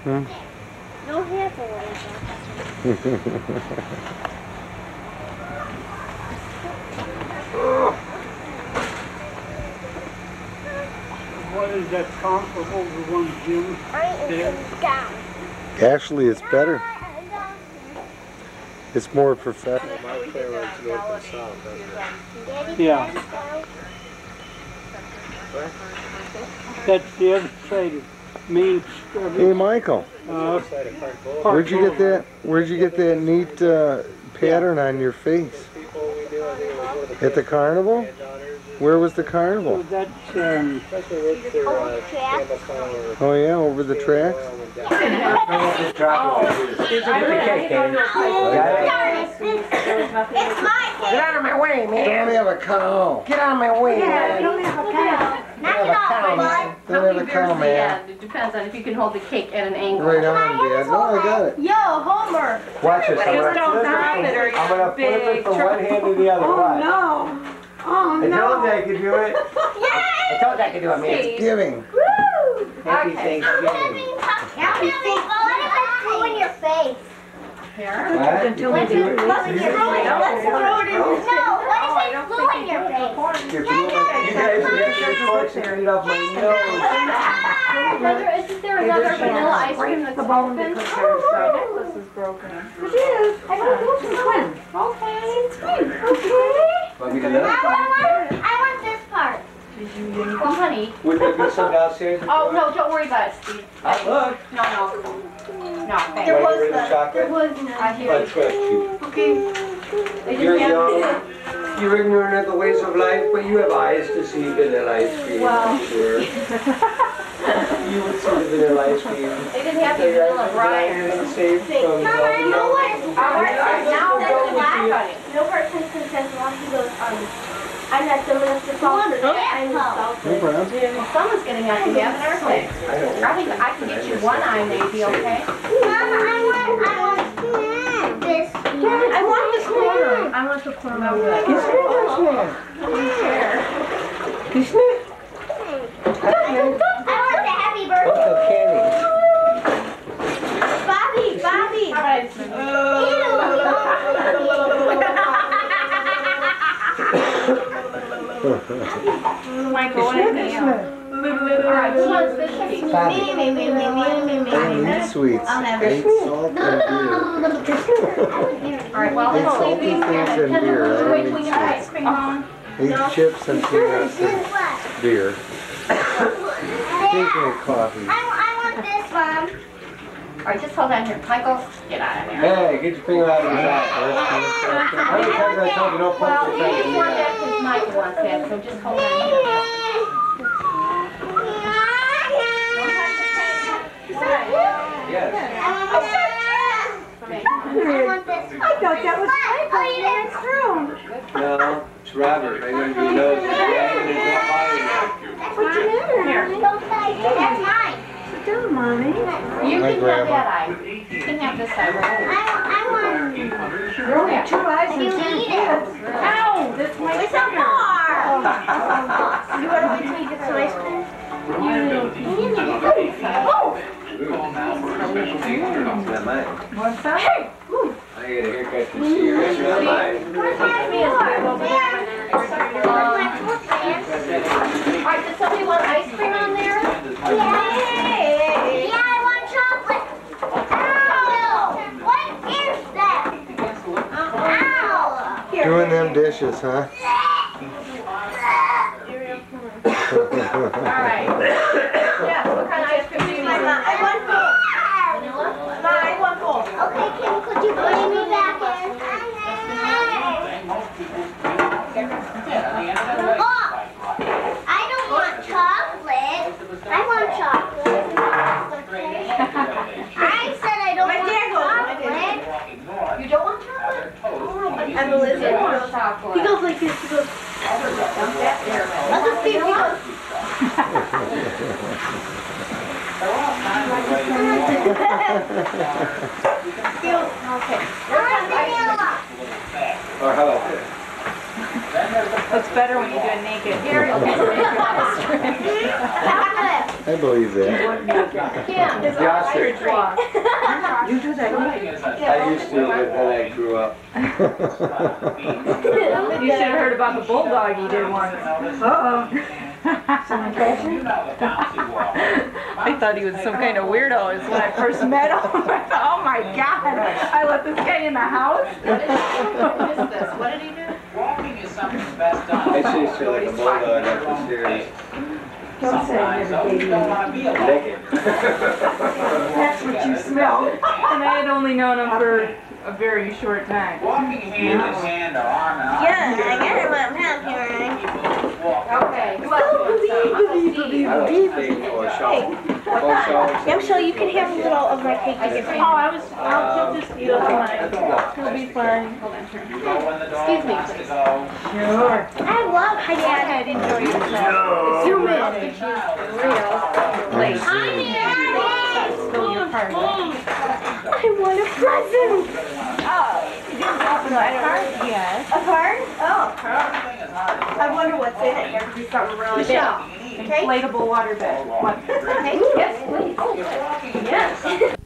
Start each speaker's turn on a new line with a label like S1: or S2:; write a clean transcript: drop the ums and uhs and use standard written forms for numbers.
S1: Hmm?
S2: No hair for
S3: What is that comparable to one Jim?
S2: down.
S1: Actually, it's better. It's more professional.
S3: Yeah. That's the other side of Main Street.
S1: Hey, Michael, where'd you get that? Where'd you get that neat pattern on your face? At the carnival? Where was the carnival?
S3: That's
S1: Oh yeah, over the tracks.
S4: Get out of my way, man.
S1: Don't have a cow.
S4: Get out of my way, man.
S2: Don't have a cow. Knock it off, bud.
S1: Don't have a cow, man.
S5: It depends on if you can hold the cake at an angle.
S1: Right on, Dad. No, I got it.
S2: Yo, Homer.
S4: Watch this. I'm
S6: gonna flip it from one hand to the other. Watch.
S2: No. Oh,
S6: I told you I could do it.
S4: I told you I could do it, man.
S1: Thanksgiving.
S2: Woo!
S6: Happy
S5: Okay.
S6: Thanksgiving.
S2: Happy Thanksgiving. What if I threw in your face?
S6: What?
S2: What if it flew in your face? No, what if it flew in your face?
S6: You guys are getting forks and eat off my nose.
S5: Isn't there another vanilla ice cream that's open?
S7: necklace is broken.
S2: It is. I want to do twin. Okay.
S6: Want me to know?
S2: I want this part.
S5: Well, honey.
S6: Wouldn't there be some downstairs?
S5: Oh, no, don't worry about it, Steve.
S6: Look.
S5: No. No, thank
S2: There
S5: you.
S2: was
S6: There
S2: none. There
S6: was
S2: was
S5: I
S2: none.
S5: hear you.
S2: Okay.
S5: They
S6: You're
S5: just have
S6: young. You're ignorant of the ways of life, but you have eyes to see vanilla ice cream, I'm sure. You would see the vanilla ice cream.
S5: They didn't have the vanilla brine.
S6: Saved from
S2: Mama, I know what.
S5: Now there's a black on it.
S2: No person says while he goes, I'm not the minister father. I'm the
S1: No problem.
S5: Someone's getting out to have an airplane. I think I can get you one eye maybe, okay?
S2: Mama, I want this.
S5: I want this corner. I want the corner of it.
S2: I want the happy birthday.
S6: What's the candy?
S2: Bobby.
S5: All right.
S7: Michael, what is it?
S5: All right, who wants this cake?
S1: I need sweets. Eight salt and
S5: All right, well, let's leave these here.
S1: things and beer. I
S5: Wait
S1: don't
S5: till we
S1: need
S5: get our ice cream home.
S1: beer. 8 chips and peanuts and beer. Take me coffee.
S2: I want this one.
S5: All right, just hold on here. Michael, get out of there.
S6: Hey, get your finger out of his eye first. How many times have I told you don't put
S5: Well,
S6: your
S5: you
S6: finger
S5: can
S6: in
S5: want
S6: the
S5: that
S6: eye?
S5: because Michael wants that, so just hold on here.
S6: Yes.
S2: I want this one. I thought that was
S6: No, it's Robert. I'm going to do your nose.
S2: That's mine. That's mine.
S7: Do, Mommy.
S5: You
S1: My
S5: can
S1: grandma.
S5: have that eye. You can have this eye right here.
S2: I want.
S7: There are only 2 eyes
S2: You
S7: and 2
S2: need it.
S7: ears.
S5: Ow! This might
S2: It's a bar.
S5: You want to wait till you get some ice cream? Oh!
S6: It's not mine.
S7: What's that?
S5: Hey! Ooh.
S6: I get a haircut this year. It's not mine.
S5: Alright, does somebody want ice cream on there?
S2: Yeah, I want chocolate. Ow! What is that? Ow!
S1: Doing them dishes, huh?
S5: Alright. Yes, what kind of ice cream do you want?
S2: I want both.
S5: Vanilla?
S2: I want both. Okay, Kim, could you bring me back in? Oh, I don't want chocolate. I want chocolate. I said I don't want chocolate.
S5: You don't want chocolate? Oh, but
S2: I believe
S5: you
S2: it.
S5: want chocolate.
S2: He goes like this. He goes.
S5: Dump that there.
S2: Let's just see if he goes.
S5: Okay.
S6: Or how about this?
S7: It's better when you do it naked.
S5: Here, okay.
S2: Chocolate.
S1: I believe that.
S2: Yeah.
S6: The ostrich
S5: walk.
S7: You do that.
S6: I used to, but then I grew up.
S5: You should have heard about the bulldog he did once.
S7: Uh-oh. Some impression?
S5: I thought he was some kind of weirdo is when I first met him. I thought, oh my God, I let this guy in the house? What is this? What did he do?
S8: Walking is something that's best done.
S6: I chased her like a bulldog up the stairs.
S7: Don't say I never gave you
S6: Naked.
S7: That's what you smell.
S5: And I had only known him for a very short time.
S8: Walking hand in hand or arm in arm.
S2: Yeah, I gotta let him have here.
S5: Okay.
S6: I don't stay for a shower.
S2: Yeah, so you can have a little of my cake.
S7: Oh, I'll just eat up mine. It'll be fine.
S5: Excuse me, please.
S7: Sure.
S2: I love
S5: Go ahead, enjoy yourself.
S7: Zoom in.
S5: Late.
S2: Hi,
S5: Still your party.
S2: I want a present.
S5: You didn't open the card? Yes.
S2: A card? Oh. I wonder what's in it. There could be something really big. Okay.
S5: Inflatable water bed. What?
S2: Okay. Yes, please. Yes.